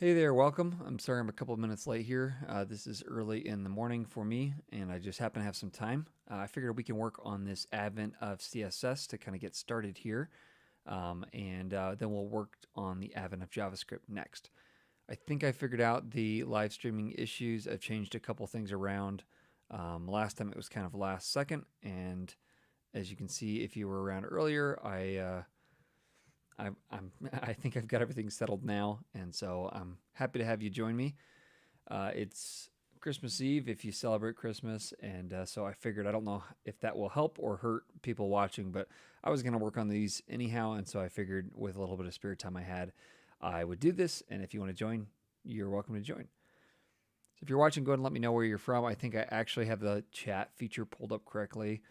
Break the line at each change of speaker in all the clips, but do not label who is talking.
Hey there, welcome. I'm sorry I'm a couple of minutes late here. This is early in the morning for me, and I just happen to have some time. I figured we can work on this Advent of CSS to kind of get started here, and then we'll work on the Advent of JavaScript next. I think I figured out the live streaming issues. I've changed a couple things around. Last time it was kind of last second, and as you can see, if you were around earlier, I think I've got everything settled now, and so I'm happy to have you join me. It's Christmas Eve if you celebrate Christmas, and so I figured I don't know if that will help or hurt people watching, but I was going to work on these anyhow, and so I figured with a little bit of spare time I had, I would do this, and if you want to join, you're welcome to join. So if you're watching, go ahead and let me know where you're from. I think I actually have the chat feature pulled up correctly.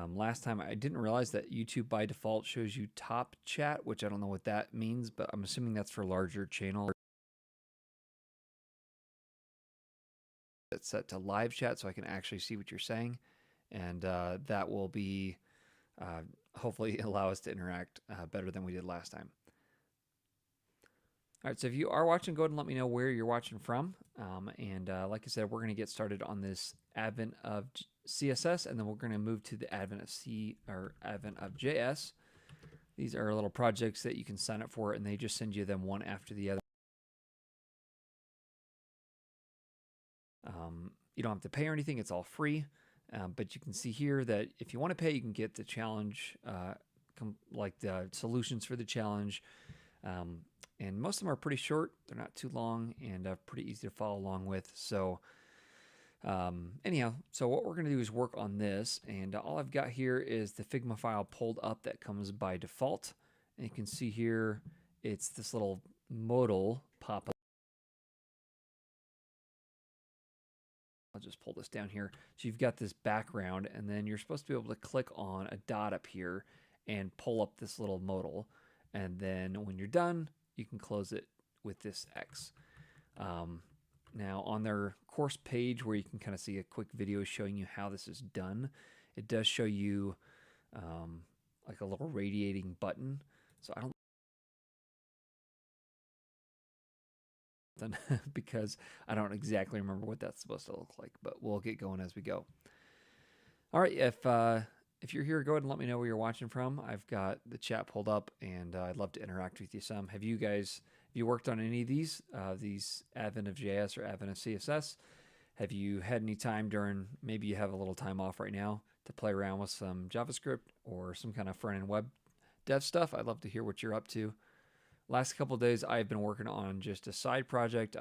Last time I didn't realize that YouTube by default shows you top chat, which I don't know what that means, but I'm assuming that's for larger channels. It's set to live chat so I can actually see what you're saying, and that will be hopefully allow us to interact better than we did last time. All right, so if you are watching, go ahead and let me know where you're watching from. And like I said, we're going to get started on this Advent of CSS, and then we're going to move to the Advent of Advent of JS. These are little projects that you can sign up for, and they just send you them one after the other. You don't have to pay or anything; it's all free. But you can see here that if you want to pay, you can get the challenge, like the solutions for the challenge. And most of them are pretty short. They're not too long and pretty easy to follow along with. So anyhow, so what we're going to do is work on this. And all I've got here is the Figma file pulled up that comes by default. And you can see here, it's this little modal pop-up. I'll just pull this down here. So you've got this background, and then you're supposed to be able to click on a dot up here and pull up this little modal. And then when you're done, you can close it with this X. Now on their course page where you can kind of see a quick video showing you how this is done, it does show you like a little radiating button. So I don't because I don't exactly remember what that's supposed to look like, but we'll get going as we go. All right, if you're here, go ahead and let me know where you're watching from. I've got the chat pulled up, and I'd love to interact with you some. Have you worked on any of these Advent of JS or Advent of CSS? Have you had any time during, maybe you have a little time off right now to play around with some JavaScript or some kind of front-end web dev stuff? I'd love to hear what you're up to. Last couple of days, I've been working on just a side project.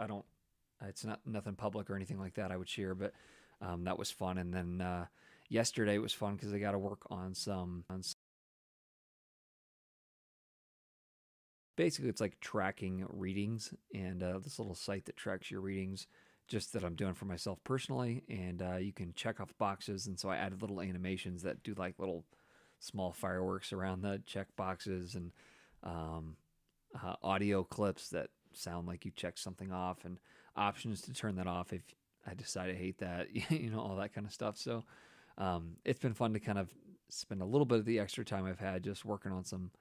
It's not nothing public or anything like that I would share, but that was fun. And then yesterday was fun because I got to work on basically it's like tracking readings, and this little site that tracks your readings, just that I'm doing for myself personally. And you can check off boxes, and so I added little animations that do like little small fireworks around the check boxes, and audio clips that sound like you check something off, and options to turn that off if I decide I hate that, all that kind of stuff. So it's been fun to kind of spend a little bit of the extra time I've had just working on some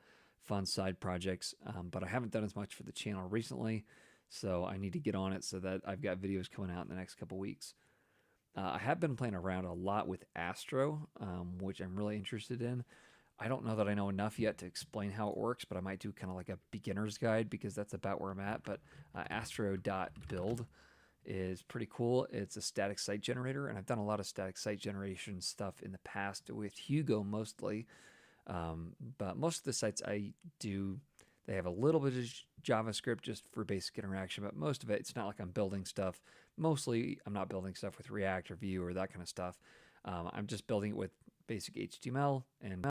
fun side projects, but I haven't done as much for the channel recently, so I need to get on it so that I've got videos coming out in the next couple weeks. I have been playing around a lot with Astro, which I'm really interested in. I don't know that I know enough yet to explain how it works, but I might do kind of like a beginner's guide because that's about where I'm at. But astro.build is pretty cool. It's a static site generator, and I've done a lot of static site generation stuff in the past with Hugo mostly. But most of the sites I do, they have a little bit of JavaScript just for basic interaction, but most of it, it's not like I'm building stuff. Mostly, I'm not building stuff with React or Vue or that kind of stuff. I'm just building it with basic HTML and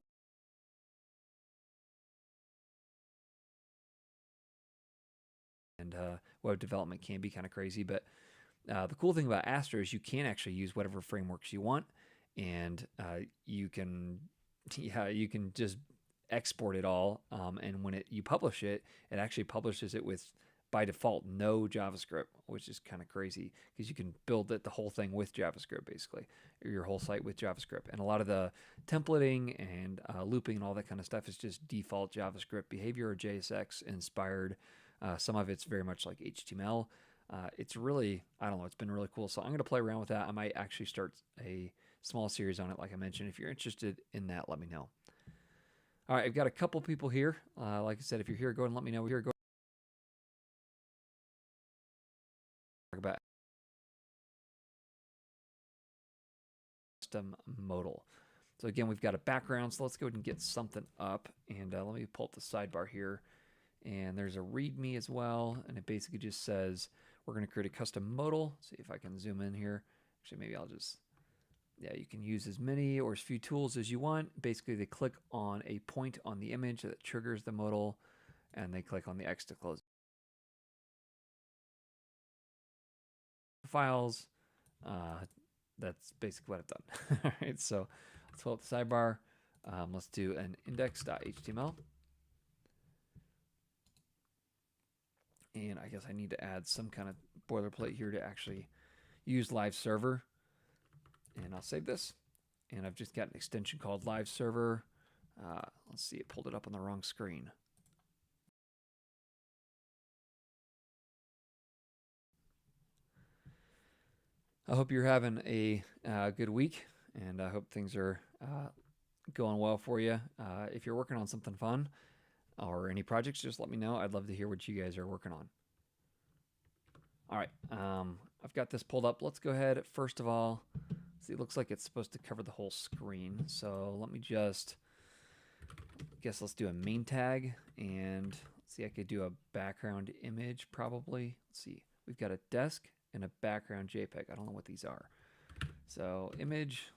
web development can be kind of crazy. But the cool thing about Astro is you can actually use whatever frameworks you want, and you can just export it all. And when you publish it, it actually publishes it with, by default, no JavaScript, which is kind of crazy because you can build the whole thing with JavaScript, basically, or your whole site with JavaScript. And a lot of the templating and looping and all that kind of stuff is just default JavaScript behavior or JSX inspired Some of it's very much like HTML. It's really, I don't know, it's been really cool. So I'm going to play around with that. I might actually start a small series on it, like I mentioned. If you're interested in that, let me know. All right, I've got a couple people here. Like I said, if you're here, go ahead and let me know. We're here. Go talk about custom modal. So again, we've got a background. So let's go ahead and get something up. And let me pull up the sidebar here. And there's a README as well. And it basically just says we're going to create a custom modal. See if I can zoom in here. Actually, maybe I'll just, yeah, you can use as many or as few tools as you want. Basically, they click on a point on the image that triggers the modal, and they click on the X to close files. That's basically what I've done. All right, so let's pull up the sidebar. Let's do an index.html. And I guess I need to add some kind of boilerplate here to actually use live server. And I'll save this. And I've just got an extension called live server. Let's see, it pulled it up on the wrong screen. I hope you're having a good week, and I hope things are going well for you. If you're working on something fun or any projects, just let me know. I'd love to hear what you guys are working on. All right, I've got this pulled up. Let's go ahead. First of all, see, it looks like it's supposed to cover the whole screen. So let me just, let's do a main tag, and let's see, I could do a background image probably. Let's see, we've got a desk and a background JPEG. I don't know what these are. So image,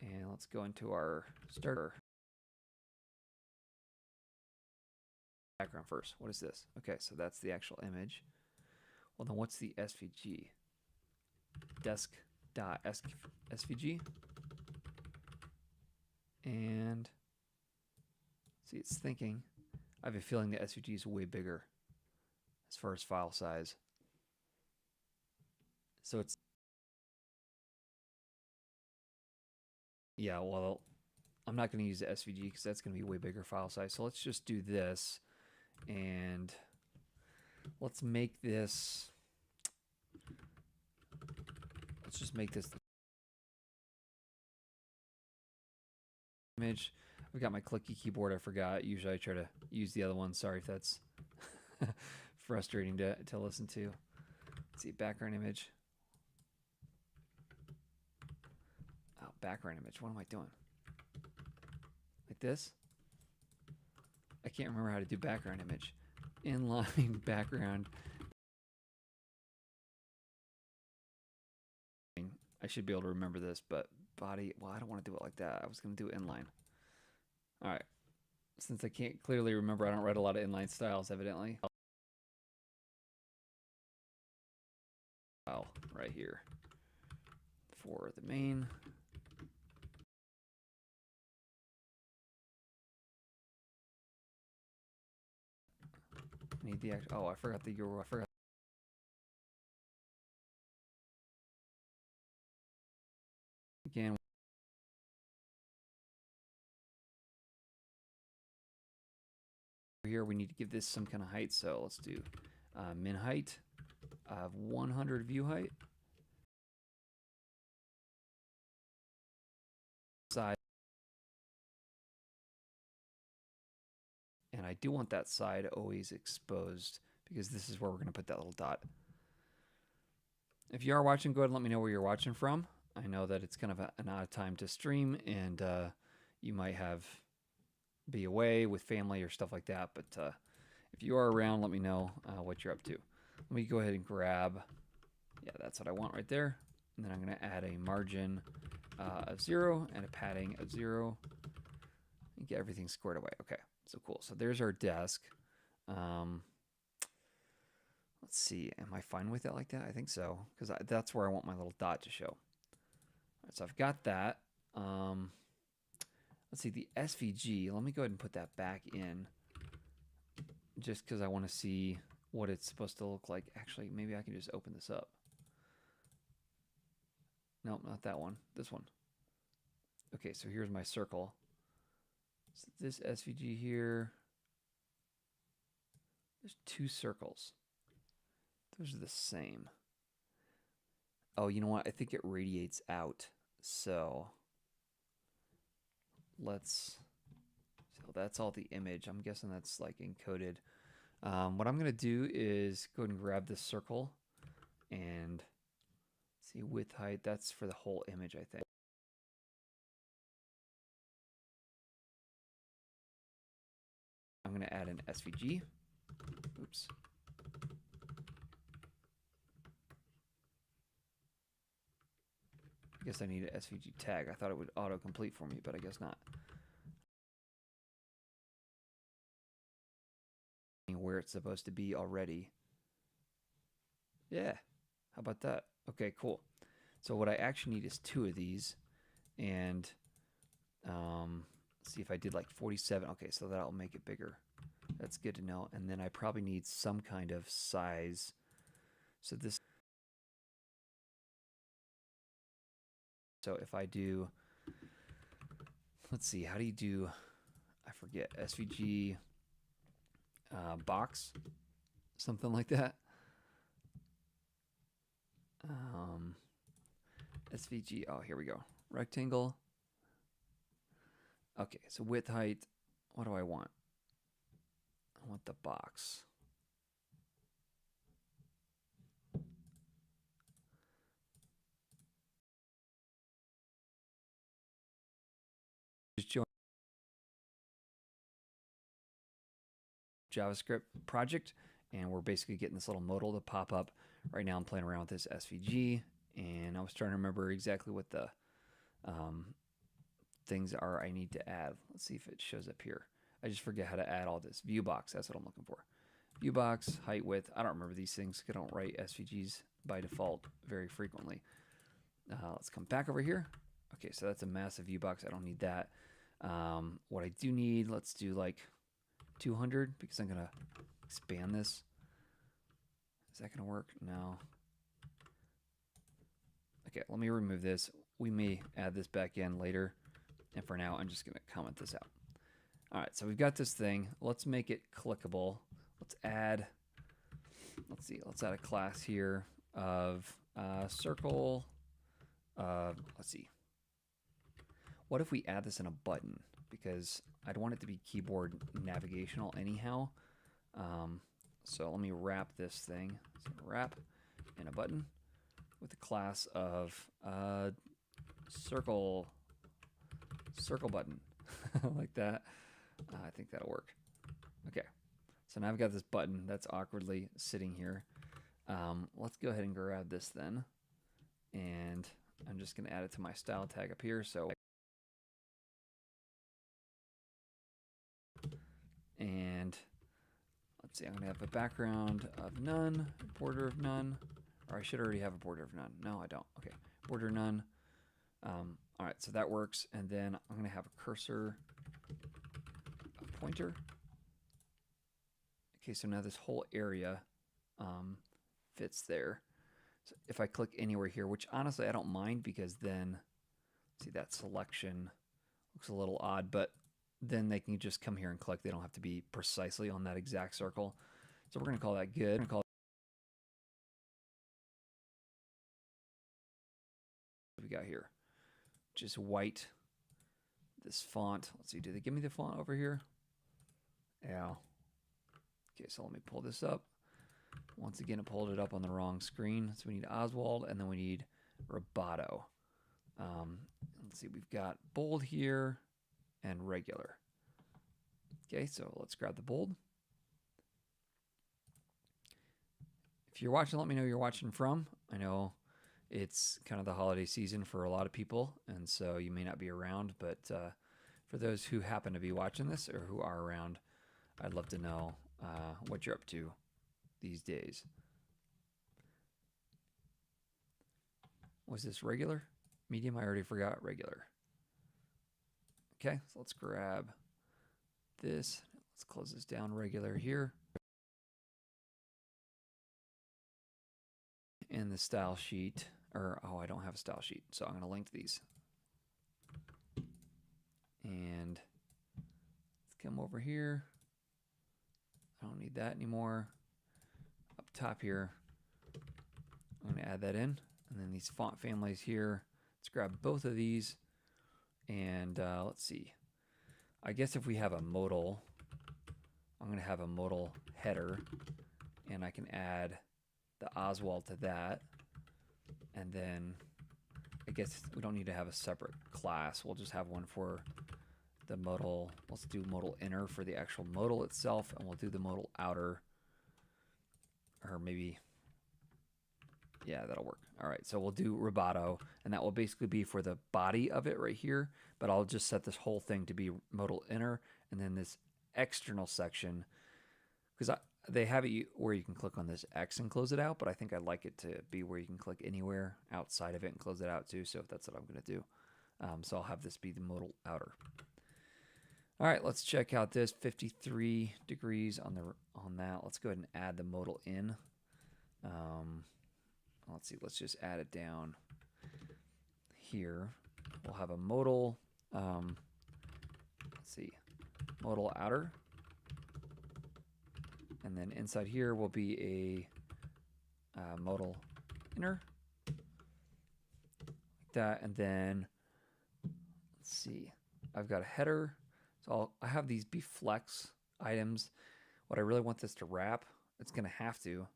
and let's go into our starter. Background first. What is this? Okay, so that's the actual image. Well, then what's the SVG? Desk.svg. And see, it's thinking. I have a feeling the SVG is way bigger as far as file size. So it's, yeah, well, I'm not going to use the SVG because that's going to be way bigger file size. So let's just do this, and let's make this, let's just make this image. I've got my clicky keyboard. I forgot. Usually I try to use the other one. Sorry if that's frustrating to listen to. Let's see, background image. Oh, background image. What am I doing? Like this? I can't remember how to do background image. Inline background. I should be able to remember this, but body, well, I don't want to do it like that. I was going to do inline. All right. Since I can't clearly remember, I don't write a lot of inline styles, evidently. File right here for the main. Need the actual, oh, I forgot the URL. I forgot. Again, here we need to give this some kind of height, so let's do min height of 100 view height. Side. And I do want that side always exposed because this is where we're going to put that little dot. If you are watching, go ahead and let me know where you're watching from. I know that it's kind of an odd time to stream, and you might be away with family or stuff like that. But if you are around, let me know what you're up to. Let me go ahead and grab, yeah, that's what I want right there. And then I'm going to add a margin of 0 and a padding of 0 and get everything squared away. Okay, so cool. So there's our desk. Let's see, am I fine with it like that? I think so, because that's where I want my little dot to show. All right, so I've got that. Let's see, the SVG, let me go ahead and put that back in just because I want to see what it's supposed to look like. Actually, maybe I can just open this up. Nope, not that one, this one. Okay, so here's my circle. So this SVG here There's two circles. Those are the same. Oh, you know what? I think it radiates out. So that's all the image. I'm guessing that's like encoded. What I'm going to do is go ahead and grab this circle and see width, height. That's for the whole image, I think. I'm going to add an SVG. Oops. I guess I need an SVG tag. I thought it would autocomplete for me, but I guess not. Where it's supposed to be already. Yeah, how about that? Okay, cool. So what I actually need is two of these, and see if I did like 47. Okay, so that'll make it bigger. That's good to know. And then I probably need some kind of size. So if I do, let's see, how do you do, I forget, SVG box, something like that. SVG, oh, here we go. Rectangle. Okay, so width, height, what do I want? I want the box. Just join JavaScript project, and we're basically getting this little modal to pop up. Right now I'm playing around with this SVG, and I was trying to remember exactly what the things are I need to add. Let's see if it shows up here. I just forget how to add all this. View box, that's what I'm looking for. View box, height, width. I don't remember these things. I don't write SVGs by default very frequently. Let's come back over here. Okay, so that's a massive view box. I don't need that. What I do need, let's do like 200 because I'm gonna expand this. Is that gonna work? No. Okay, let me remove this. We may add this back in later. And for now, I'm just gonna comment this out. All right, so we've got this thing. Let's make it clickable. Let's add a class here of circle. Let's see. What if we add this in a button? Because I'd want it to be keyboard navigational anyhow. So let me wrap this thing. So wrap in a button with a class of circle button like that. I think that'll work. Okay, so now I've got this button that's awkwardly sitting here. Let's go ahead and grab this then, and I'm just going to add it to my style tag up here. So, and let's see, I'm going to have a background of none, border of none, or I should already have a border of none. No, I don't. Okay, border none. All right, so that works. And then I'm going to have a cursor, a pointer. Okay, so now this whole area fits there. So if I click anywhere here, which honestly I don't mind because then, see that selection looks a little odd, but then they can just come here and click. They don't have to be precisely on that exact circle. So we're going to call that good. We're going to call what we got here, just white. This font, let's see, do they give me the font over here? Yeah. Okay, so let me pull this up. Once again, it pulled it up on the wrong screen. So we need Oswald, and then we need Roboto. Let's see, we've got bold here and regular. Okay, so let's grab the bold. If you're watching, let me know who you're watching from. I know it's kind of the holiday season for a lot of people, and so you may not be around, but for those who happen to be watching this or who are around, I'd love to know what you're up to these days. Was this regular? Medium? I already forgot regular. Okay, so let's grab this. Let's close this down, regular here. In the style sheet, or oh, I don't have a style sheet, so I'm going to link these. And let's come over here. I don't need that anymore. Up top here, I'm going to add that in. And then these font families here, let's grab both of these. And let's see. I guess if we have a modal, I'm going to have a modal header. And I can add the Oswald to that. And then I guess we don't need to have a separate class. We'll just have one for the modal. Let's do modal inner for the actual modal itself, and we'll do the modal outer, or maybe, yeah, that'll work. All right, so we'll do rubato, and that will basically be for the body of it right here, but I'll just set this whole thing to be modal inner, and then this external section, because they have it where you can click on this X and close it out, but I think I'd like it to be where you can click anywhere outside of it and close it out too, so that's what I'm going to do. So I'll have this be the modal outer. All right, let's check out this 53 degrees on that. Let's go ahead and add the modal in. Let's see, let's just add it down here. We'll have a modal, let's see, modal outer. And then inside here will be a modal inner, like that. And then let's see, I've got a header. So I have these bflex items. What I really want this to wrap, it's going to have to.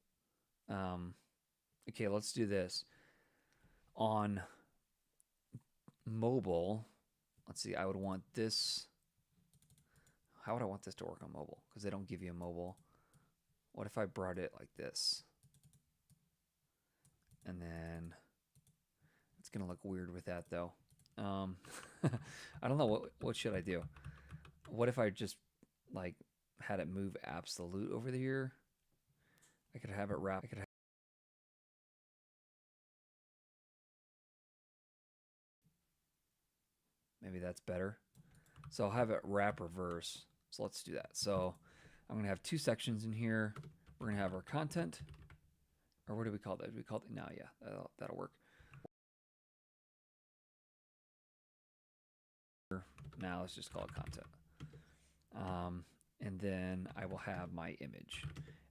Okay, let's do this. On mobile, let's see, I would want this. How would I want this to work on mobile? Because they don't give you a mobile. What if I brought it like this? And then it's going to look weird with that though. I don't know, what should I do? What if I just like had it move absolute over here? I could have it wrap. Maybe that's better. So I'll have it wrap reverse. So let's do that. So I'm going to have two sections in here. We're going to have our content. Or what do we call that? We call it, no, yeah, that'll work. Now let's just call it content. And then I will have my image.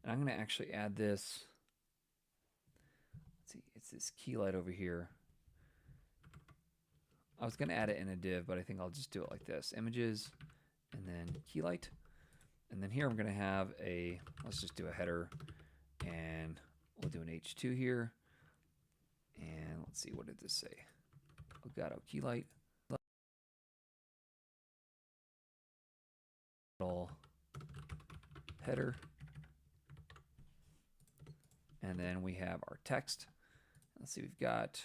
And I'm going to actually add this. Let's see, it's this key light over here. I was going to add it in a div, but I think I'll just do it like this. Images, and then key light. And then here I'm going to have a, let's just do a header, and we'll do an H2 here. And let's see, what did this say? Elgato key light. Header. And then we have our text. Let's see, we've got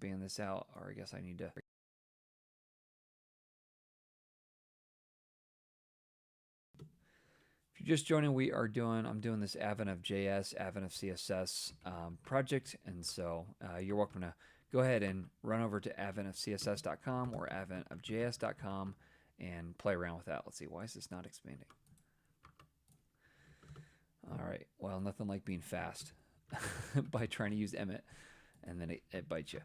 expand this out, or I guess I need to. If you're just joining, I'm doing this Advent of JS, Advent of CSS project, and so you're welcome to go ahead and run over to adventofcss.com or adventofjs.com and play around with that. Let's see, why is this not expanding? All right, well, nothing like being fast by trying to use Emmet, and then it bites you.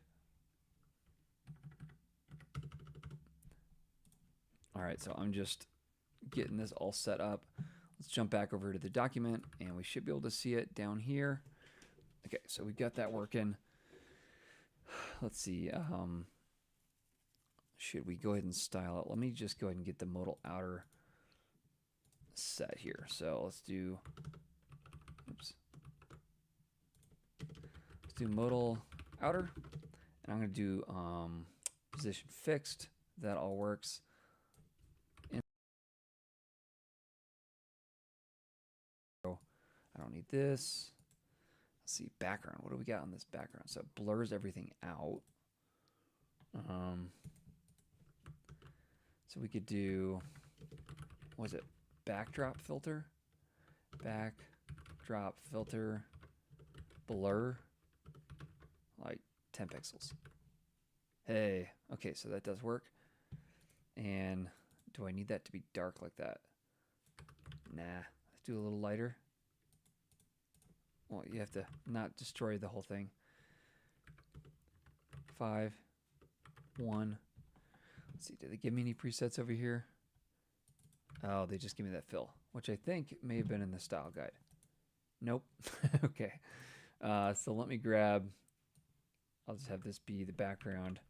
All right, so I'm just getting this all set up. Let's jump back over to the document, and we should be able to see it down here. Okay, so we got that working. Let's see. Should we go ahead and style it? Let me just go ahead and get the modal outer set here. So let's do, oops. Let's do modal outer, and I'm going to do position fixed. That all works. I don't need this. Let's see, background. What do we got on this background? So it blurs everything out. So we could do, what is it? Backdrop filter. Backdrop filter. Blur. Like 10 pixels. Hey, okay, so that does work. And do I need that to be dark like that? Nah, let's do a little lighter. well, you have to not destroy the whole thing. 5, 1. Let's see, did they give me any presets over here? Oh, they just give me that fill, which I think may have been in the style guide. Nope. Okay. So let me grab, I'll just have this be the background.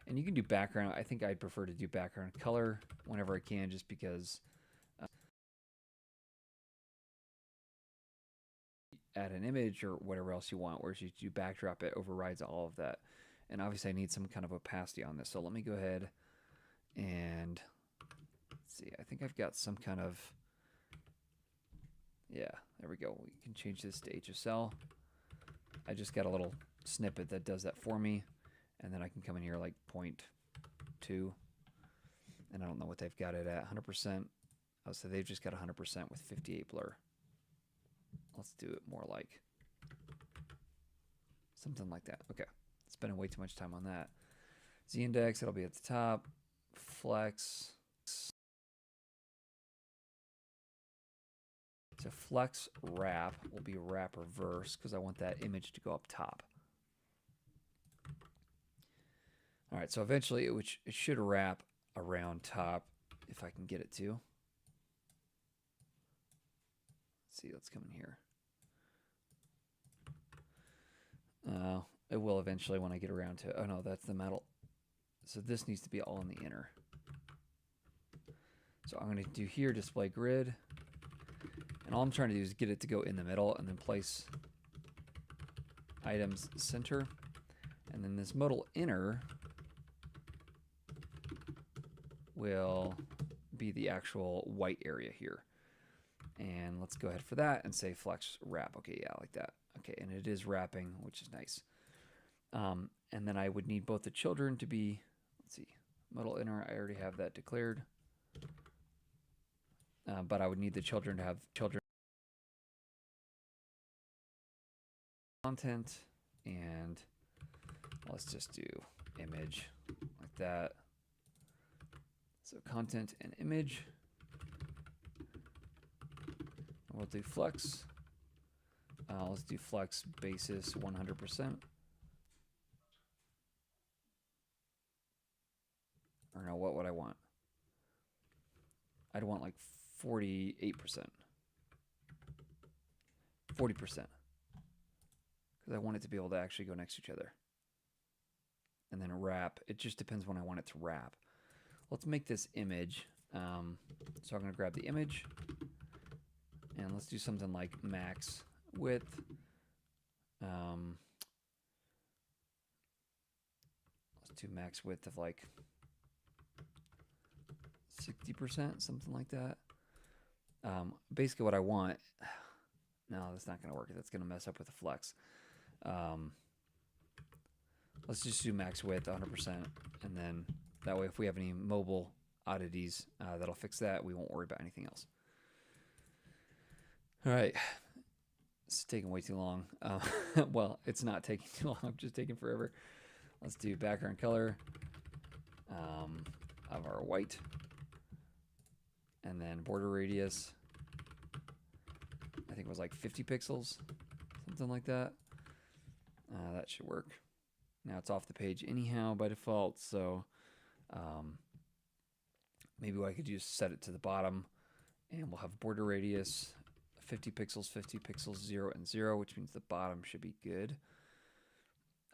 And you can do background. I think I'd prefer to do background color whenever I can, just because add an image or whatever else you want, whereas you do backdrop, it overrides all of that. And obviously I need some kind of opacity on this. So let me go ahead and let's see. I think I've got some kind of, yeah, there we go. We can change this to HSL. I just got a little snippet that does that for me. And then I can come in here like 0.2. And I don't know what they've got it at, 100%. Oh, so they've just got 100% with 58 blur. Let's do it more like something like that. Okay, spending way too much time on that. Z-index, it'll be at the top. Flex. So flex wrap will be wrap reverse because I want that image to go up top. All right, so eventually it should wrap around top if I can get it to. Let's see, let's come in here. It will eventually when I get around to it. Oh no, that's the metal. So this needs to be all in the inner. So I'm going to do here display grid. And all I'm trying to do is get it to go in the middle and then place items center. And then this modal inner will be the actual white area here. And let's go ahead for that and say flex wrap. Okay, yeah, like that. Okay, and it is wrapping, which is nice. And then I would need both the children to be, let's see, modal inner, I already have that declared. But I would need the children to have children content, and let's just do image like that. So content and image. And we'll do flex. Let's do flex basis 100%. Or no, what would I want? I'd want like 48%. 40%. Because I want it to be able to actually go next to each other. And then wrap. It just depends when I want it to wrap. Let's make this image. So I'm going to grab the image. And let's do something like max width. Let's do max width of like 60%, something like that. Basically what I want, no, that's not going to work. That's going to mess up with the flex. Let's just do max width 100%. And then that way if we have any mobile oddities, that'll fix that. We won't worry about anything else. All right. It's taking way too long. Well, it's not taking too long. I'm just taking forever. Let's do background color of our white. And then border radius, I think it was like 50 pixels, something like that. That should work. Now it's off the page anyhow by default, so maybe what I could do is set it to the bottom, and we'll have border radius 50 pixels, 0 and 0, which means the bottom should be good.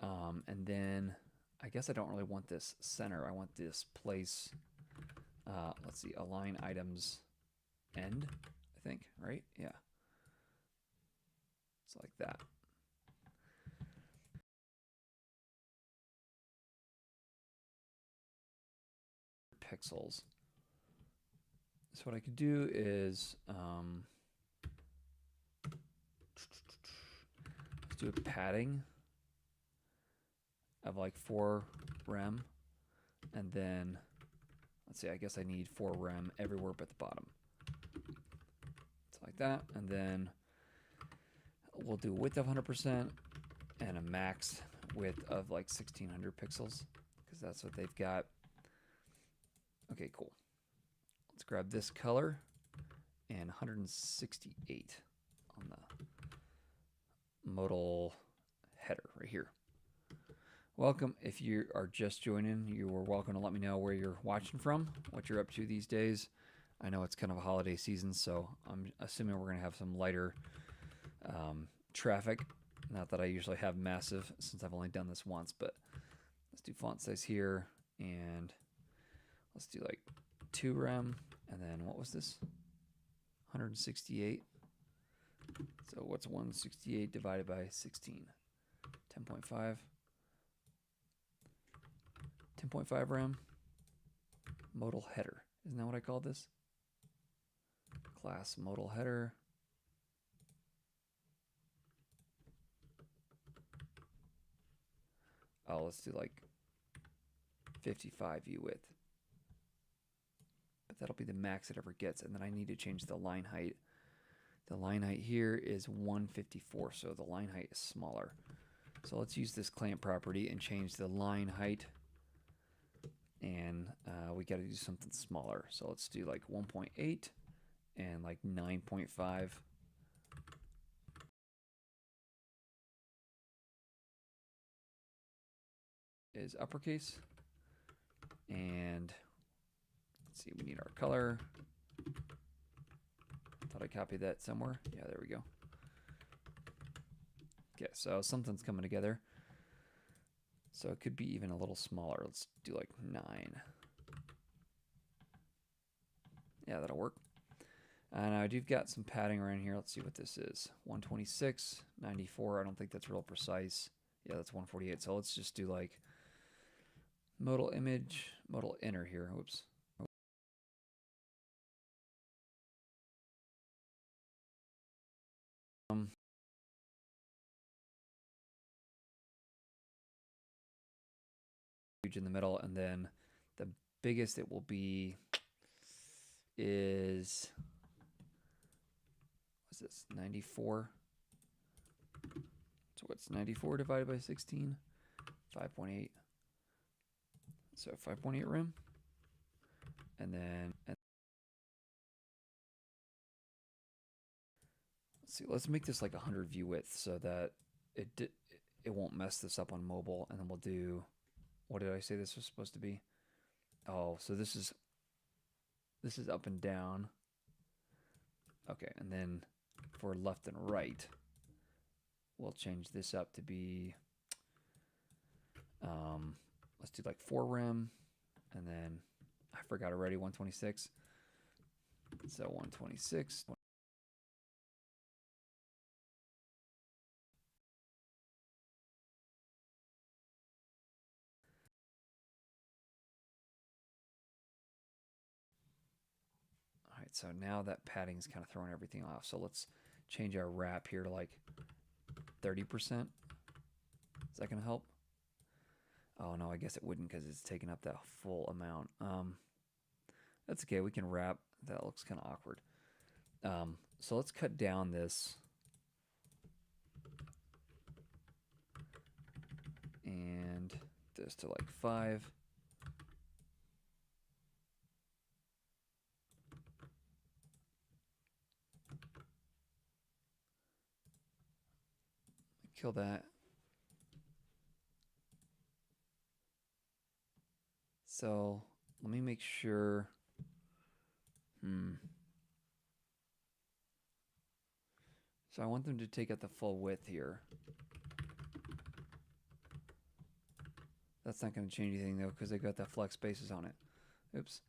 And then I guess I don't really want this center. I want this place. Let's see, align items end, I think, right? Yeah. It's like that. Pixels. So what I could do is let's do a padding of like 4 rem, and then let's see, I guess I need 4 rem everywhere but the bottom. It's like that, and then we'll do width of 100% and a max width of like 1600 pixels because that's what they've got. Okay, cool. Let's grab this color and 168 modal header right here. Welcome. If you are just joining, you are welcome to let me know where you're watching from, what you're up to these days. I know it's kind of a holiday season, so I'm assuming we're going to have some lighter traffic. Not that I usually have massive, since I've only done this once, but let's do font size here, and let's do like 2 rem, and then what was this? 168. So what's 168 divided by 16? 10.5. 10.5 rem. Modal header. Isn't that what I called this? Class modal header. Oh, let's do like 55 view width. But that'll be the max it ever gets. And then I need to change the line height. The line height here is 154, so the line height is smaller. So let's use this clamp property and change the line height. And we got to do something smaller. So let's do like 1.8 and like 9.5. Is uppercase. And let's see, we need our color. Thought I copied that somewhere. Yeah, there we go. Okay, so something's coming together. So it could be even a little smaller. Let's do like 9. Yeah, that'll work. Now I do got some padding around here. Let's see what this is. 126, 94. I don't think that's real precise. Yeah, that's 148. So let's just do like modal image, modal inner here. Oops. In the middle, and then the biggest it will be is, what's this, 94? So what's 94 divided by 16? 5.8. So 5.8 rem. And then let's see, let's make this like 100 view width so that it won't mess this up on mobile. And then we'll do, what did I say this was supposed to be? Oh, so this is up and down. Okay, and then for left and right, we'll change this up to be, let's do like 4 rem, and then I forgot already, 126. So 126. All right, so now that padding is kind of throwing everything off. So let's change our wrap here to like 30%. Is that going to help? Oh, no, I guess it wouldn't because it's taking up that full amount. That's okay. We can wrap. That looks kind of awkward. So let's cut down this. And this to like 5. Kill that. So let me make sure. So I want them to take out the full width here. That's not going to change anything though because they got that flex spaces on it. Oops.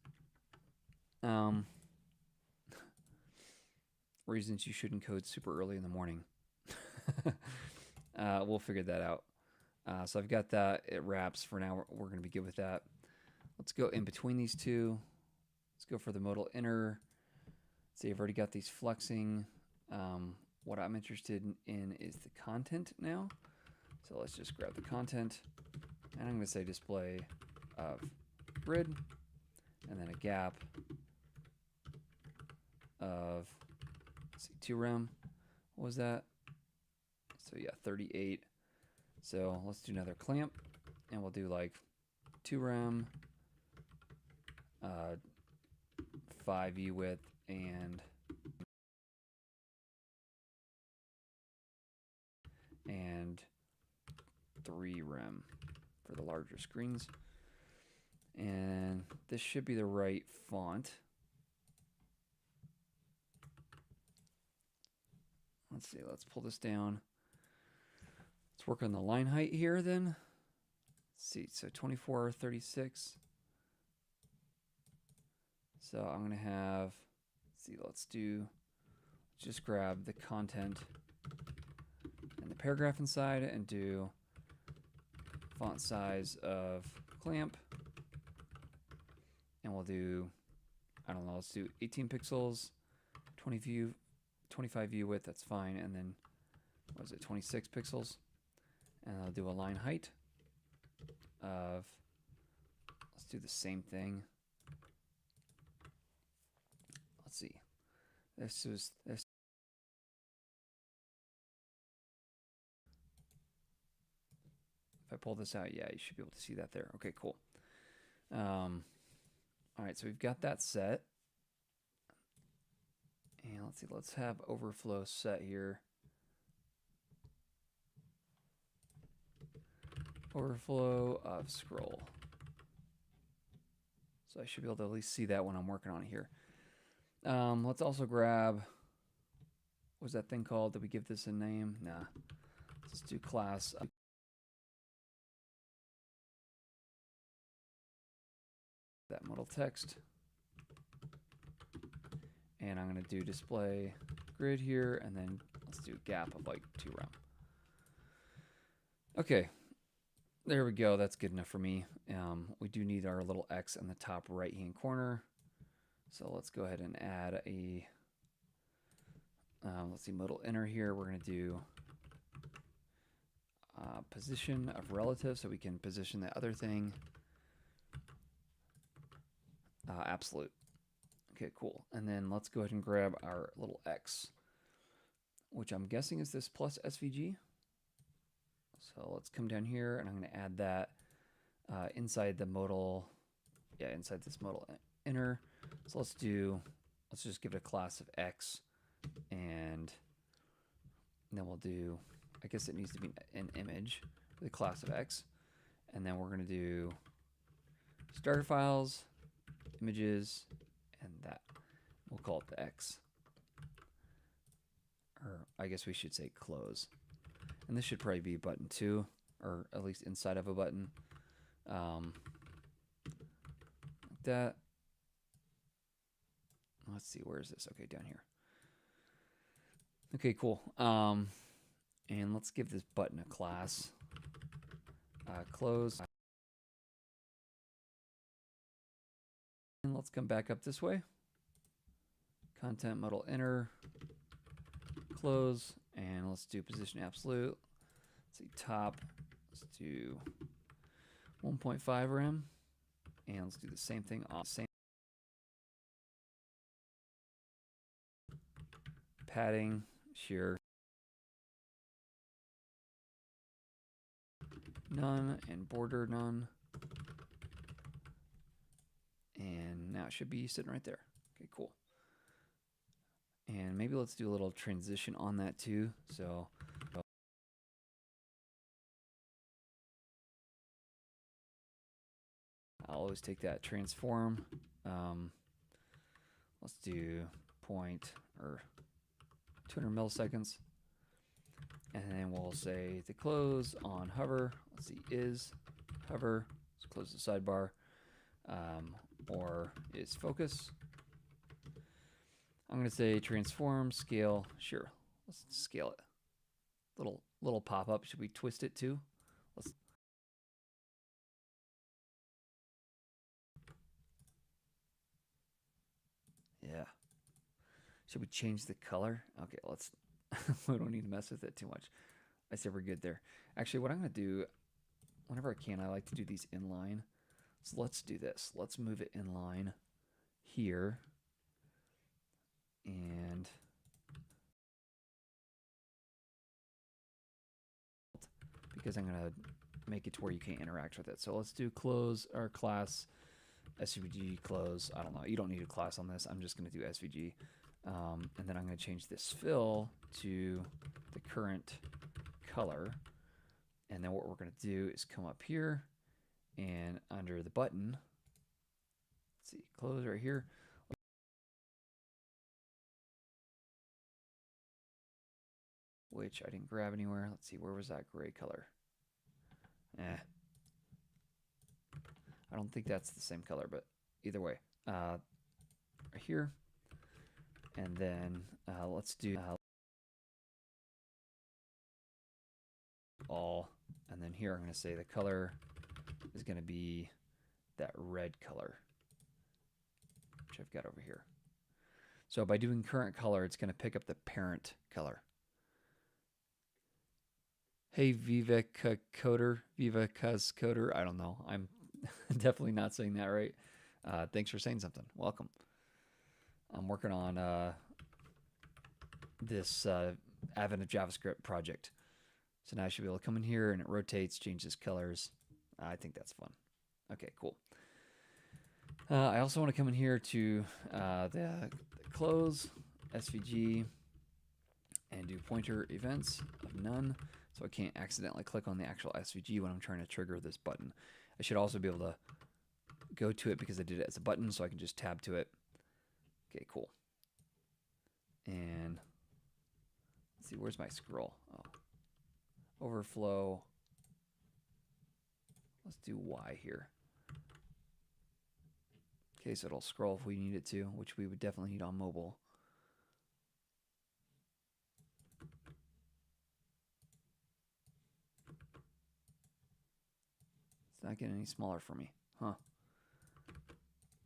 Reasons you shouldn't code super early in the morning. We'll figure that out. So I've got that. It wraps for now. We're going to be good with that. Let's go in between these two. Let's go for the modal inner. See, I've already got these flexing. What I'm interested in is the content now. So let's just grab the content. And I'm going to say display of grid. And then a gap of, let's see, 2 rem. What was that? So yeah, 38. So let's do another clamp. And we'll do like 2 rem, 5 view width, and 3 rem for the larger screens. And this should be the right font. Let's see, let's pull this down. Let's work on the line height here then. Let's see, so 24, 36. So I'm going to have, let's just grab the content and the paragraph inside and do font size of clamp. And we'll do, I don't know, let's do 18 pixels, 25 view width, that's fine. And then, what is it, 26 pixels? And I'll do a line height of, let's do the same thing. Let's see. This. If I pull this out, yeah, you should be able to see that there. Okay, cool. All right, so we've got that set. And let's see, let's have overflow set here. Overflow of scroll. So I should be able to at least see that when I'm working on it here. Let's also grab, what was that thing called? Did we give this a name? Nah. Let's do class. That modal text. And I'm going to do display grid here, and then let's do gap of like 2 rem. Okay, there we go. That's good enough for me. We do need our little X in the top right hand corner. So let's go ahead and add a, let's see, modal inner here. We're going to do position of relative, so we can position the other thing. Absolute. Okay, cool. And then let's go ahead and grab our little X, which I'm guessing is this plus SVG. So let's come down here, and I'm going to add that inside the modal, inside this modal inner. So let's just give it a class of X, and then we'll do, I guess it needs to be an image with a class of X. And then we're going to do starter files, images, and that. We'll call it the X. Or I guess we should say close. And this should probably be button 2, or at least inside of a button. Like that. Let's see, where is this? Okay, down here. Okay, cool. And let's give this button a class. Close. And let's come back up this way. Content modal inner, close, and let's do position absolute. Let's see, top. Let's do 1.5 rem, and let's do the same thing on same. Padding, sure. None, and border none. And now it should be sitting right there. Okay, cool. And maybe let's do a little transition on that too. So I'll always take that transform. Let's do point or 200 milliseconds. And then we'll say the close on hover. Let's see, is hover. Let's close the sidebar. Or is focus. I'm going to say transform, scale. Sure, let's scale it. Little pop-up. Should we twist it too? Let's. Yeah. Should we change the color? Okay, let's. We don't need to mess with it too much. I said we're good there. Actually, what I'm going to do, whenever I can, I like to do these inline. So let's do this. Let's move it inline here. And because I'm going to make it to where you can't interact with it. So let's do close our class SVG close. I don't know. You don't need a class on this. I'm just going to do SVG. And then I'm going to change this fill to the current color. And then what we're going to do is come up here and under the button, let's see, close right here. Which I didn't grab anywhere. Let's see, where was that gray color? I don't think that's the same color, but either way, right here. And then let's do all. And then here I'm going to say the color is going to be that red color, which I've got over here. So by doing current color, it's going to pick up the parent color. Hey, Viva Coder, I don't know. I'm definitely not saying that right. Thanks for saying something. Welcome. I'm working on this Advent of JavaScript project. So now I should be able to come in here and it rotates, changes colors. I think that's fun. Okay, cool. I also want to come in here to the close SVG and do pointer events of none, so I can't accidentally click on the actual SVG when I'm trying to trigger this button. I should also be able to go to it because I did it as a button, so I can just tab to it. Okay, cool. And let's see, where's my scroll? Oh, overflow. Let's do Y here. Okay, so it'll scroll if we need it to, which we would definitely need on mobile. It's not getting any smaller for me, huh?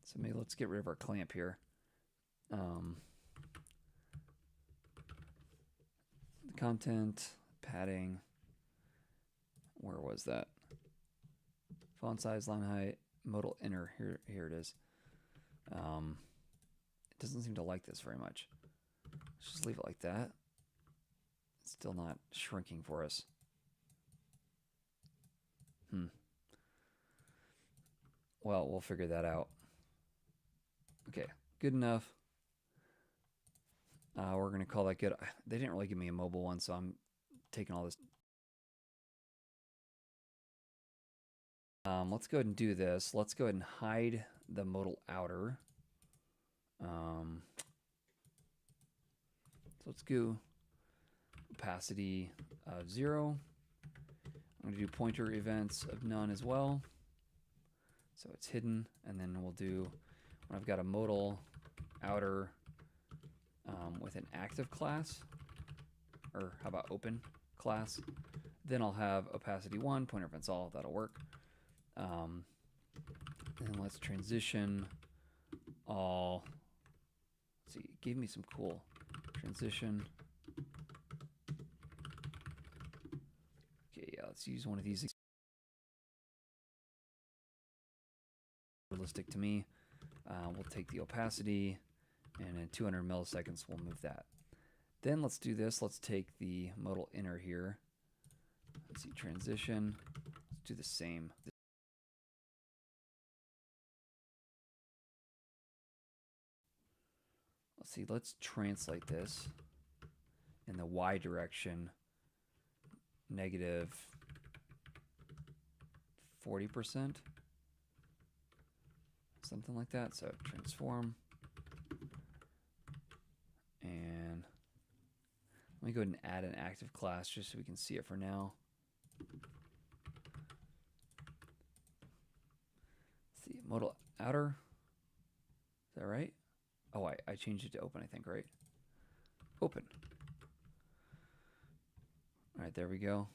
So maybe let's get rid of our clamp here. Content, padding, where was that? Font size, line height, modal inner, here it is. It doesn't seem to like this very much. Let's just leave it like that. It's still not shrinking for us. Well, we'll figure that out. Okay, good enough. We're going to call that good. They didn't really give me a mobile one, so I'm taking all this. Let's go ahead and do this. Let's go ahead and hide the modal outer. So let's go opacity of 0. I'm going to do pointer events of none as well. So it's hidden. And then we'll do, when I've got a modal outer with an active class, or how about open class, then I'll have opacity 1, pointer events all, that'll work. And let's transition all. Let's see, it gave me some cool transition. Okay, yeah, let's use one of these. Realistic to me. We'll take the opacity, and in 200 milliseconds, we'll move that. Then let's do this. Let's take the modal inner here. Let's see, transition. Let's do the same. Let's see, let's translate this in the Y direction, negative 40%, something like that. So transform, and let me go ahead and add an active class just so we can see it for now. Let's see, modal outer, is that right? Oh, I changed it to open, I think, right? Open. All right, there we go.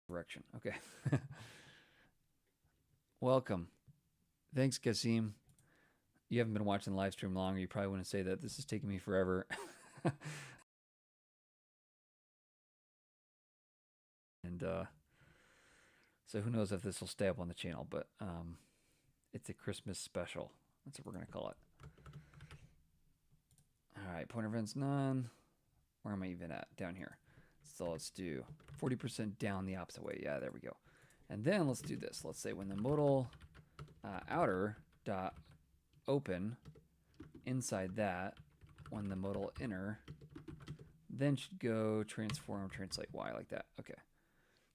Direction, okay. Welcome. Thanks, Kasim. You haven't been watching the live stream long, or you probably wouldn't say that. This is taking me forever. And so who knows if this will stay up on the channel, but it's a Christmas special. That's what we're going to call it. All right, pointer events none. Where am I even at? Down here. So let's do 40% down the opposite way. Yeah, there we go. And then let's do this. Let's say when the modal outer dot open, inside that, when the modal inner, then should go transform, translate Y like that. Okay.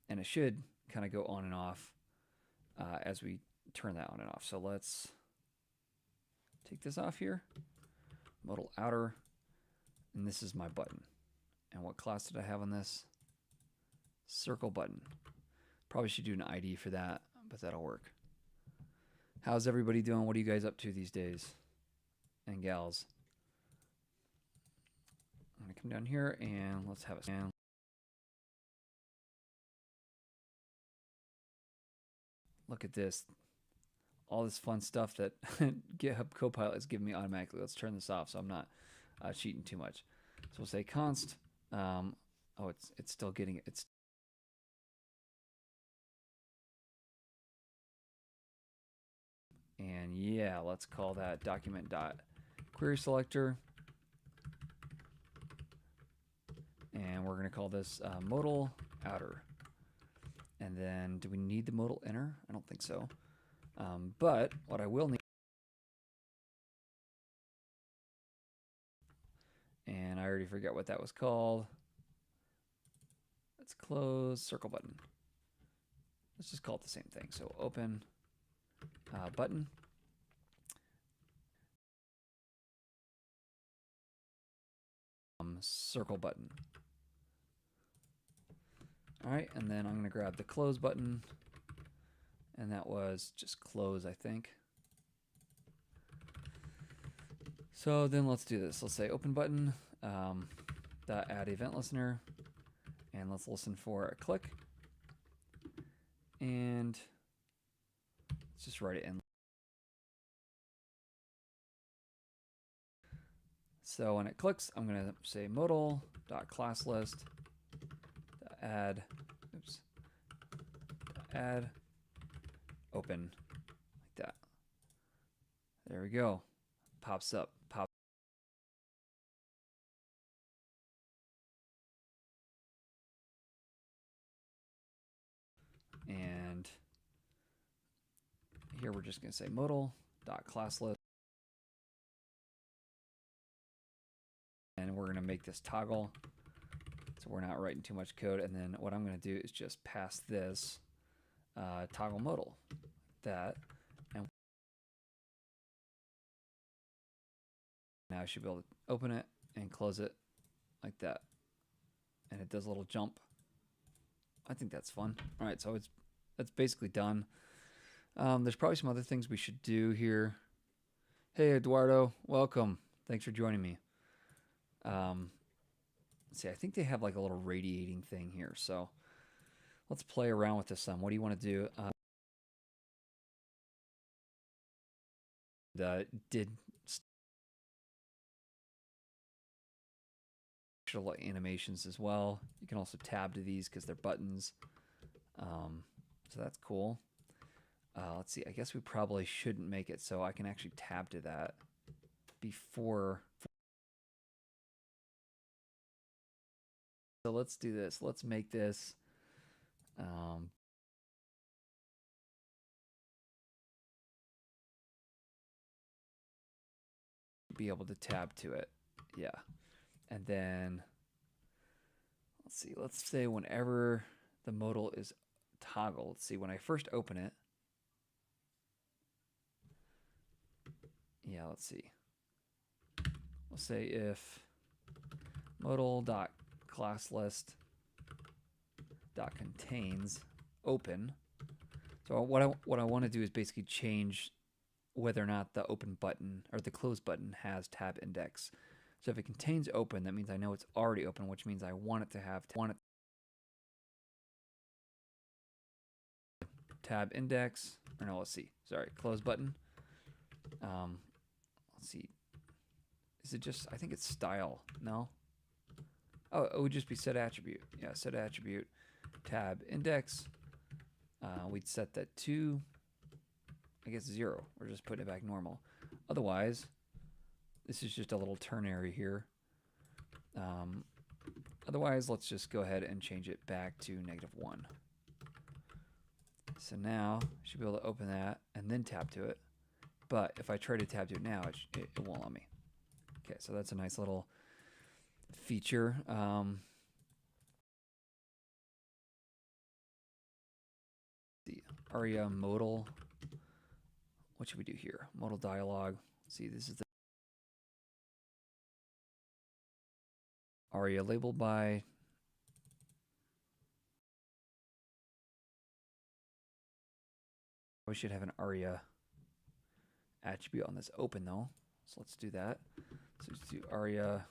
And it should kind of go on and off as we turn that on and off. So let's take this off here. Modal outer. And this is my button. And what class did I have on this? Circle button. Probably should do an ID for that, but that'll work. How's everybody doing? What are you guys up to these days? And gals? I'm going to come down here and let's have a scan. Look at this. All this fun stuff that GitHub Copilot is giving me automatically. Let's turn this off so I'm not cheating too much. So we'll say const. Oh, it's still getting it. It's and yeah, let's call that document.query selector. And we're going to call this modal outer. And then do we need the modal inner? I don't think so. But what I will need, and I already forget what that was called. Let's close circle button. Let's just call it the same thing. So open button. Circle button. All right, and then I'm going to grab the close button, and that was just close, I think. So then let's do this. Let's say open button, add event listener, and let's listen for a click. And let's just write it in. So when it clicks, I'm going to say modal.classlist add open like that. There we go. Pops up. And here we're just going to say modal.classlist. And we're going to make this toggle so we're not writing too much code. And then what I'm going to do is just pass this toggle modal, that, and now I should be able to open it and close it like that. And it does a little jump. I think that's fun. All right, so that's basically done. There's probably some other things we should do here. Hey, Eduardo, welcome. Thanks for joining me. Let's see, I think they have like a little radiating thing here. So let's play around with this some. What do you want to do? Did animations as well. You can also tab to these because they're buttons. So that's cool. Let's see, I guess we probably shouldn't make it so I can actually tab to that before. So let's do this. Let's make this be able to tab to it. Yeah. And then let's see, let's say whenever the modal is toggled, let's see, when I first open it, yeah, let's see. We'll say if modal.classlist.contains open. So what I want to do is basically change whether or not the open button or the close button has tab index. So if it contains open, that means I know it's already open, which means I want it to have tab index. Or no, let's see. Sorry, close button. Let's see. Is it just, I think it's style. No? Oh, it would just be set attribute. Yeah, set attribute, tab index. We'd set that to, I guess, 0. We're just putting it back normal. Otherwise, this is just a little ternary here. Otherwise, let's just go ahead and change it back to -1. So now I should be able to open that and then tab to it. But if I try to tab to it now, it won't let me. Okay, so that's a nice little feature. The aria modal. What should we do here? Modal dialog. Let's see, this is the aria labeled by. We should have an aria attribute on this open though. So let's do that. So let's do aria.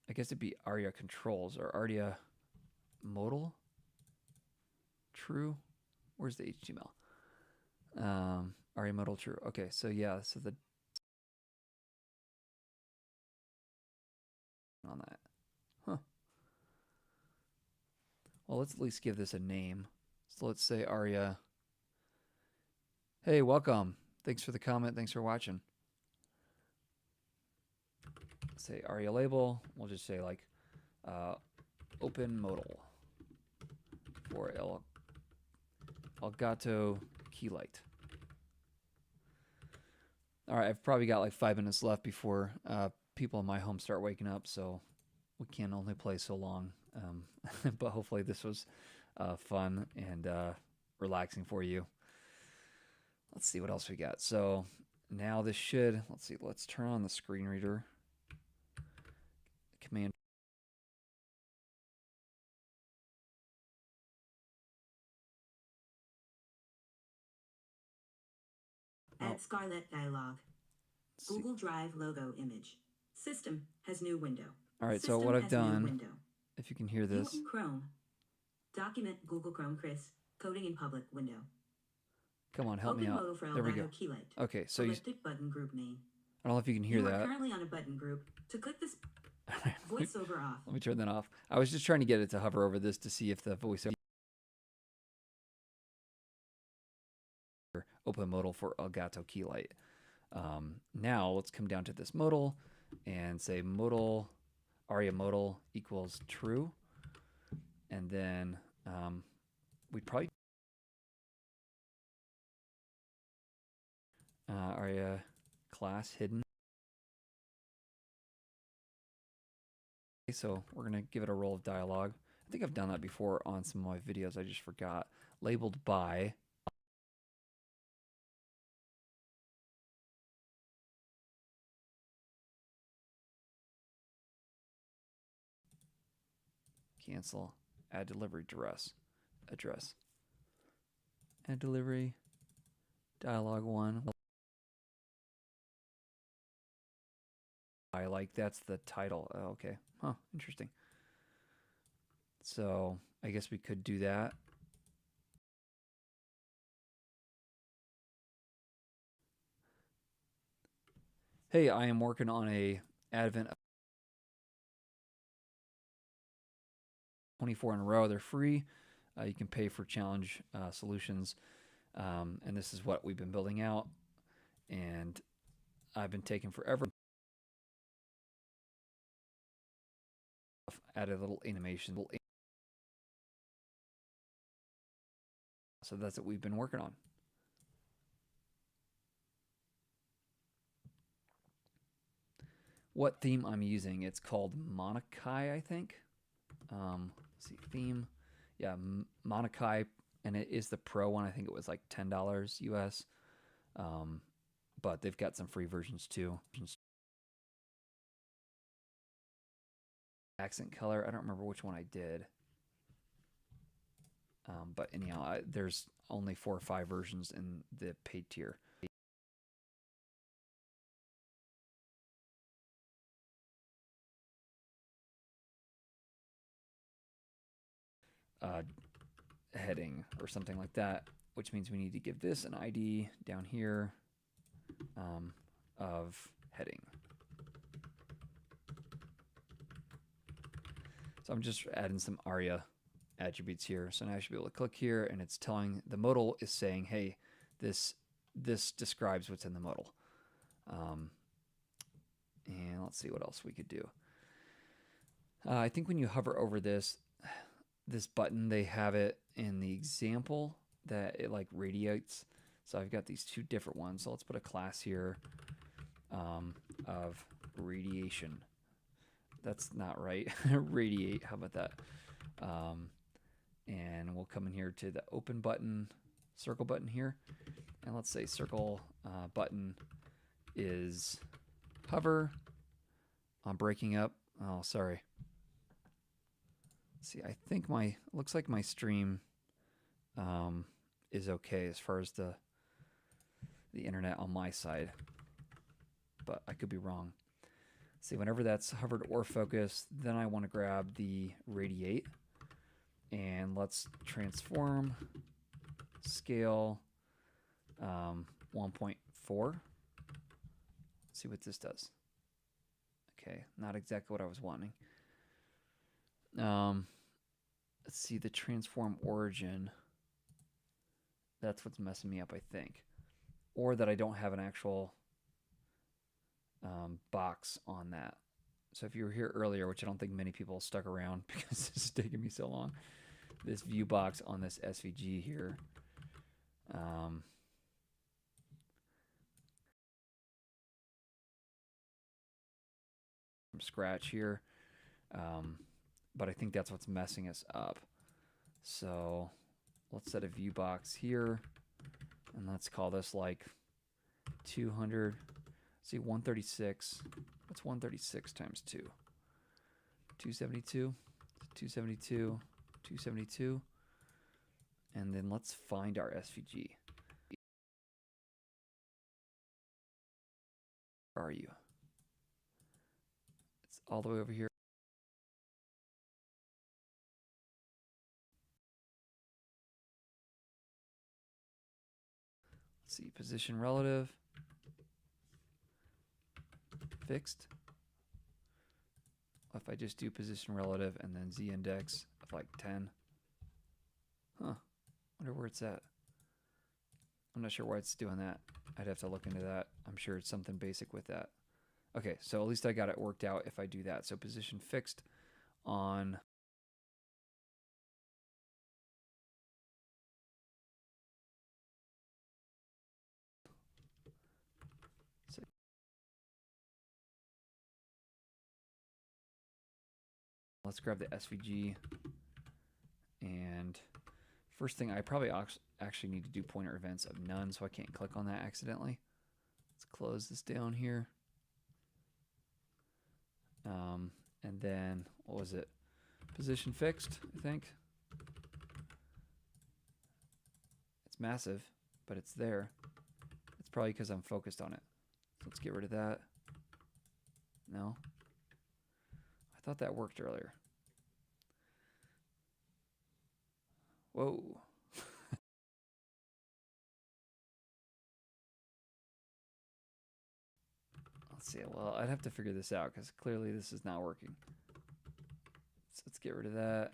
I guess it'd be aria controls or aria modal. True. Where's the HTML? Aria modal true. Okay, so yeah, so the on that. Huh. Well, let's at least give this a name. So let's say aria. Hey, welcome. Thanks for the comment. Thanks for watching. Say aria label. We'll just say like open modal for Elgato Keylight. All right, I've probably got like 5 minutes left before people in my home start waking up, so we can only play so long. But hopefully this was fun and relaxing for you. Let's see what else we got. So now this should, let's see, let's turn on the screen reader. Command.
Add Scarlet dialog. Google Drive logo image. System has new window.
All right, so what I've done, if you can hear this.
Chrome. Document Google Chrome Chris. Coding in public window.
Come on, help me out. There we go. Okay, so you
button group name.
I don't know if you can hear that.
You are currently on a button group. To click this voiceover off.
Let me turn that off. I was just trying to get it to hover over this to see if the voiceover open modal for Elgato Keylight. Now let's come down to this modal and say modal aria modal equals true, and then we'd probably aria class hidden. Okay, so we're gonna give it a role of dialogue. I think I've done that before on some of my videos. I just forgot. Labeled by. Cancel. Add delivery address. Add delivery. Dialog 1. I like that's the title. Oh, okay. Huh. Interesting. So I guess we could do that. Hey, I am working on a Advent 24 in a row. They're free. You can pay for challenge solutions. And this is what we've been building out. And I've been taking forever. Added a little animation. So that's what we've been working on. What theme I'm using? It's called Monakai, I think. Let's see, theme. Yeah, Monakai, and it is the pro one. I think it was like $10 US. But they've got some free versions too. Accent color. I don't remember which one I did. But anyhow, there's only 4 or 5 versions in the paid tier. Heading or something like that, which means we need to give this an ID down here of heading. So I'm just adding some aria attributes here. So now I should be able to click here, and it's telling the modal is saying, hey, this describes what's in the modal. And let's see what else we could do. I think when you hover over this button, they have it in the example that it like radiates. So I've got these 2 different ones. So let's put a class here of radiation. that's not right. Radiate, how about that? And we'll come in here to the open button, circle button here. And let's say circle button is hover. I'm breaking up. Oh, sorry. Let's see, I think looks like my stream is okay as far as the internet on my side, but I could be wrong. See, whenever that's hovered or focused, then I want to grab the radiate and let's transform scale 1.4. See what this does. Okay, not exactly what I was wanting. Let's see, the transform origin. That's what's messing me up, I think. Or that I don't have an actual box on that. So if you were here earlier, which I don't think many people stuck around because this is taking me so long, this view box on this SVG here. From scratch here. But I think that's what's messing us up. So let's set a view box here. And let's call this like 200. See, 136. What's 136 times 2? 272. 272. 272. And then let's find our SVG. Where are you? It's all the way over here. Let's see, position relative. Fixed. If I just do position relative and then z index of like 10. Huh. Wonder where it's at. I'm not sure why it's doing that. I'd have to look into that. I'm sure it's something basic with that. Okay, so at least I got it worked out if I do that. So position fixed on let's grab the SVG, and first thing I probably actually need to do pointer events of none, so I can't click on that accidentally. Let's close this down here. And then, what was it? Position fixed, I think. It's massive, but it's there. It's probably because I'm focused on it. So let's get rid of that. No? I thought that worked earlier. Whoa. Let's see. Well, I'd have to figure this out because clearly this is not working. So let's get rid of that.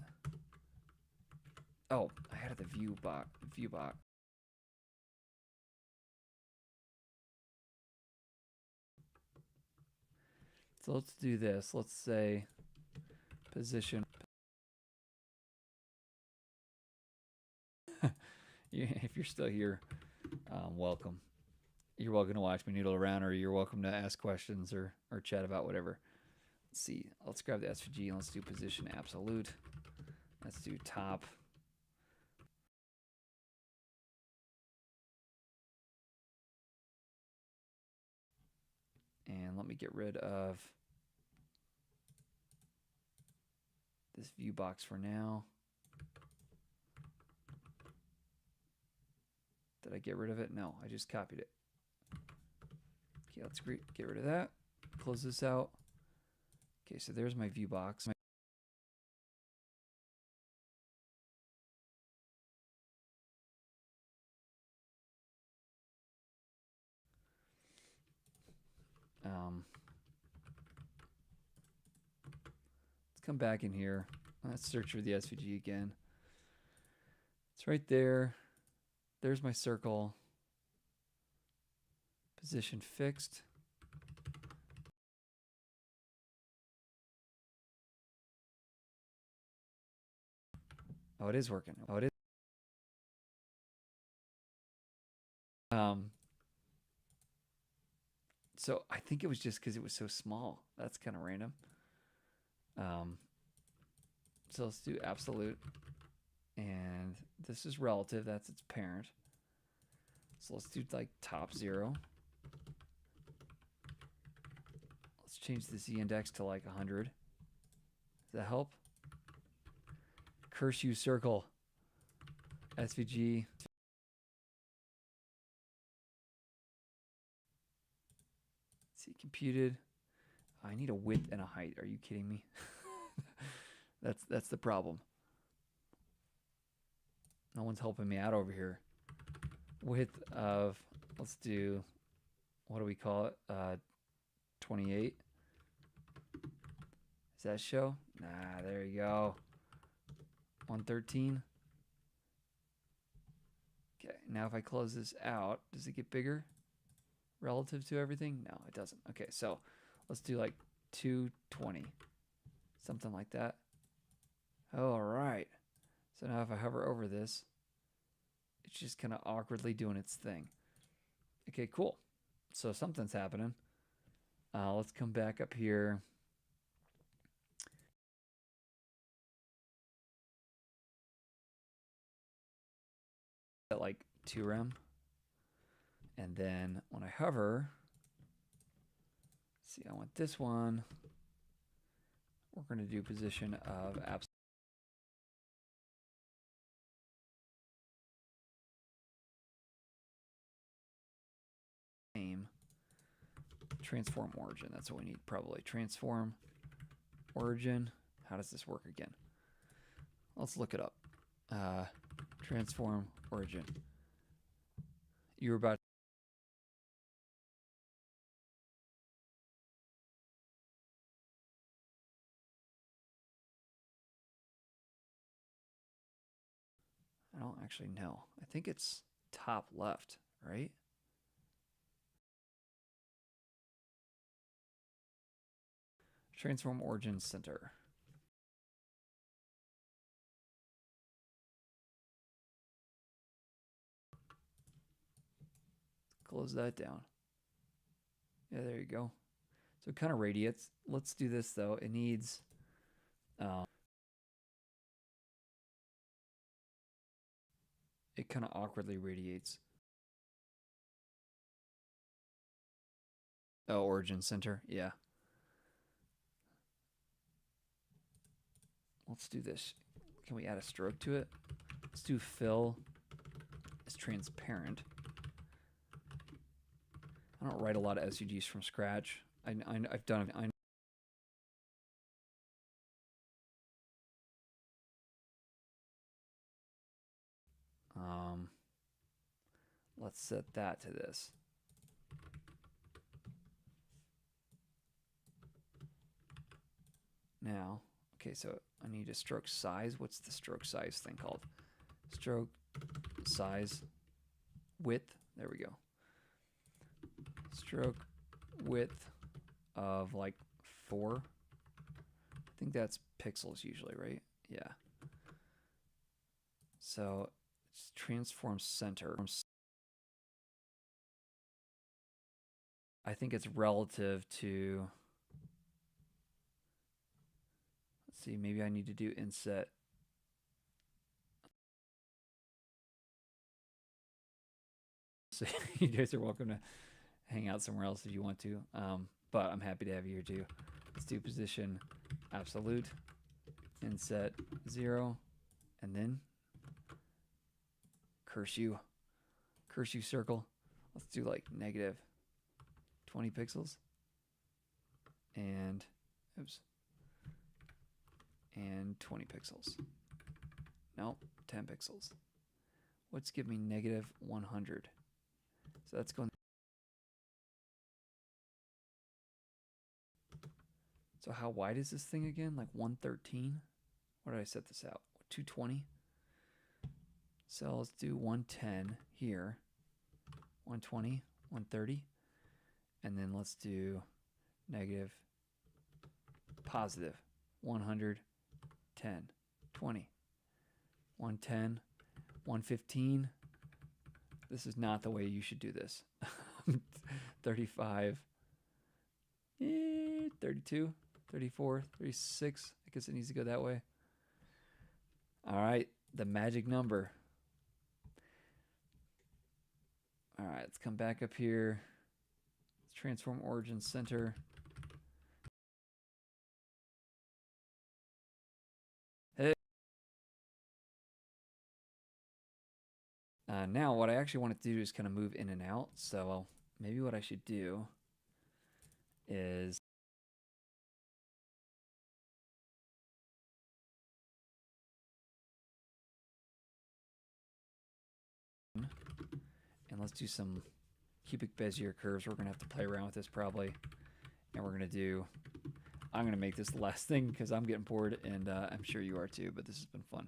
Oh, I had the view box. So let's do this. Let's say position. If you're still here, welcome. You're welcome to watch me noodle around, or you're welcome to ask questions or chat about whatever. Let's see. Let's grab the SVG and let's do position absolute. Let's do top. And let me get rid of this view box for now. Did I get rid of it? No, I just copied it. Okay, let's get rid of that. Close this out. Okay, so there's my view box. Let's come back in here. Let's search for the SVG again. It's right there. There's my circle. Position fixed. Oh, it is working. Oh, it is. So I think it was just because it was so small. That's kind of random. So let's do absolute. And this is relative. That's its parent. So let's do like top 0. Let's change the z index to like 100. Does that help? Curse you circle. SVG. Let's see, computed. I need a width and a height. Are you kidding me? That's the problem. No one's helping me out over here. Width of, let's do, what do we call it? 28. Does that show? Nah, there you go. 113. Okay, now if I close this out, does it get bigger relative to everything? No, it doesn't. Okay, so let's do like 220, something like that. All right. So now if I hover over this, it's just kind of awkwardly doing its thing. Okay, cool. So something's happening. Let's come back up here. At like 2rem. And then when I hover, see, I want this one. We're going to do position of absolute. Name. Transform origin. That's what we need probably. Transform origin. How does this work again? Let's look it up. Transform origin. You were about. I don't actually know. I think it's top left, right? Transform origin center. Close that down. Yeah, there you go. So it kind of radiates. Let's do this though. It needs it kind of awkwardly radiates. Oh, origin center. Yeah. Let's do this. Can we add a stroke to it? Let's do fill as transparent. I don't write a lot of SVGs from scratch. I've done it. Let's set that to this. Now, okay, so I need a stroke size. What's the stroke size thing called? Stroke size width. There we go. Stroke width of like 4. I think that's pixels usually, right? Yeah. So it's transform center. I think it's relative to, let's see, maybe I need to do inset. So you guys are welcome to hang out somewhere else if you want to, but I'm happy to have you here too. Let's do position absolute, inset 0, and then curse you circle. Let's do like negative 20 pixels and oops, and 20 pixels. No, 10 pixels. Let's give me negative 100. So that's going. So how wide is this thing again? Like 113? What did I set this out? 220? So let's do 110 here. 120, 130. And then let's do negative, positive, 110, 20, 110, 115. This is not the way you should do this. 35, 32, 34, 36. I guess it needs to go that way. All right, the magic number. All right, let's come back up here. Let's transform origin center. Hey. Now what I actually want it to do is kind of move in and out. So maybe what I should do is and let's do some cubic Bezier curves. We're going to have to play around with this probably. And we're going to do, I'm going to make this the last thing because I'm getting bored and I'm sure you are too, but this has been fun.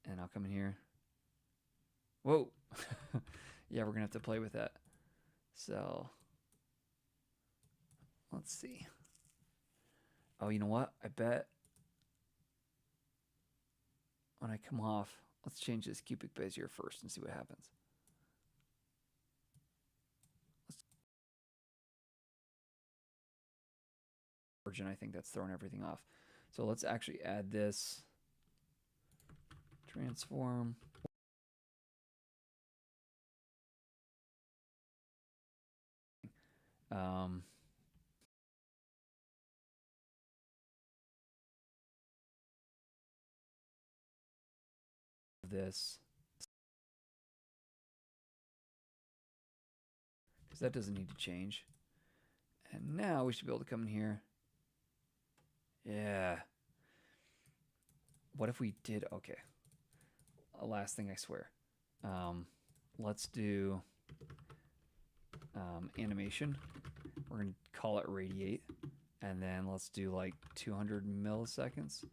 And I'll come in here. Whoa. Yeah, we're going to have to play with that. So let's see. Oh, you know what? I bet when I come off, let's change this cubic Bezier first and see what happens. Origin, I think that's throwing everything off. So let's actually add this transform. This because that doesn't need to change. And now we should be able to come in here. Yeah. What if we did, okay. Last thing I swear. Let's do animation. We're going to call it radiate. And then let's do like 200 milliseconds.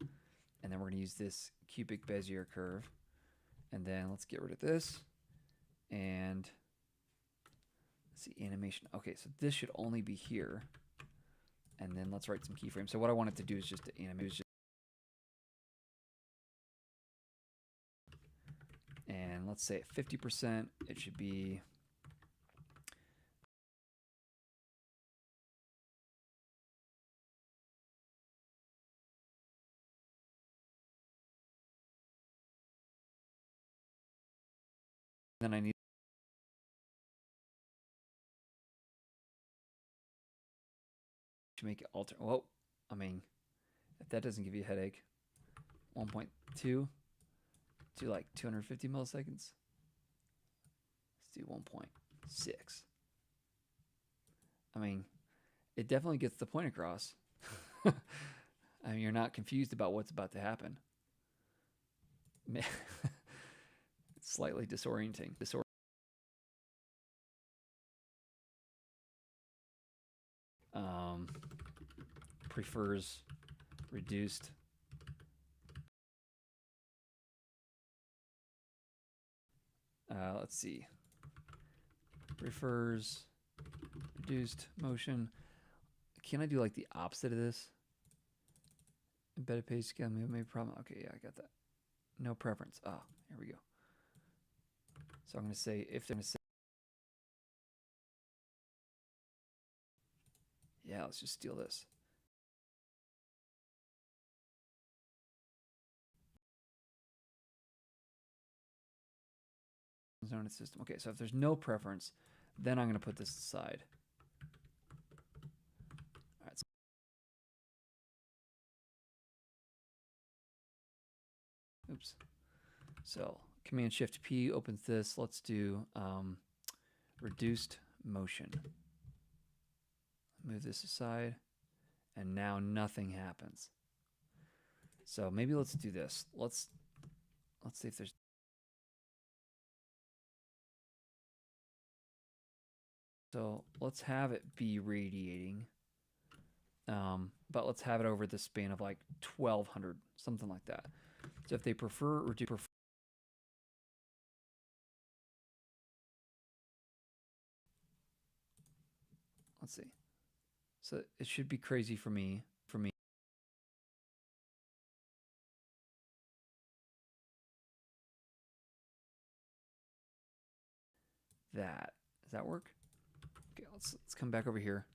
And then we're going to use this cubic Bezier curve. And then let's get rid of this. And let's see, animation. Okay, so this should only be here. And then let's write some keyframes. So what I want it to do is just to animate. And let's say at 50%, it should be then I need to make it alter. Well, I mean, if that doesn't give you a headache, 1.2 to like 250 milliseconds. Let's do 1.6. I mean, it definitely gets the point across. I mean, you're not confused about what's about to happen. It's slightly disorienting. Prefers reduced. Let's see. Prefers reduced motion. Can I do like the opposite of this? Embedded page scale maybe problem. Okay, yeah, I got that. No preference. Ah, here we go. So I'm going to say if they're going to say, yeah, let's just steal this. Zone system. Okay, so if there's no preference, then I'm going to put this aside. All right. Oops. So Command Shift P opens this. Let's do reduced motion. Move this aside, and now nothing happens. So maybe let's do this. Let's see if there's. So let's have it be radiating, but let's have it over the span of like 1200, something like that. So if they prefer or do prefer. Let's see. So it should be crazy for me. That does that work? Okay, let's come back over here.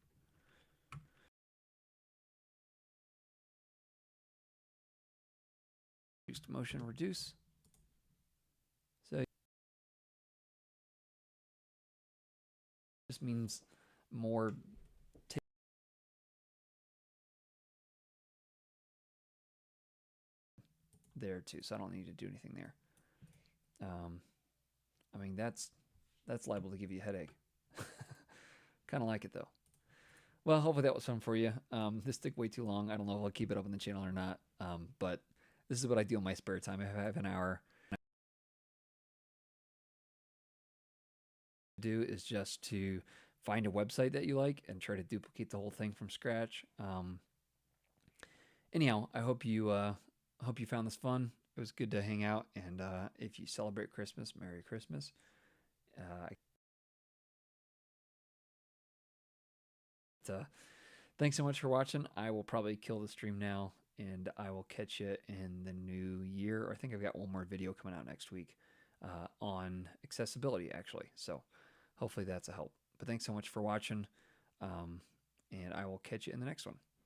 reduced motion reduce. So this means more there too, so I don't need to do anything there. I mean, that's liable to give you a headache. Kind of like it though. Well, hopefully that was fun for you. This took way too long. I don't know if I'll keep it up on the channel or not. But this is what I do in my spare time. If I have an hour, do is just to find a website that you like and try to duplicate the whole thing from scratch. Anyhow, I hope you found this fun. It was good to hang out, and if you celebrate Christmas, Merry Christmas. Thanks so much for watching. I will probably kill the stream now, and I will catch you in the new year. I think I've got one more video coming out next week on accessibility, actually. So hopefully that's a help. But thanks so much for watching, and I will catch you in the next one.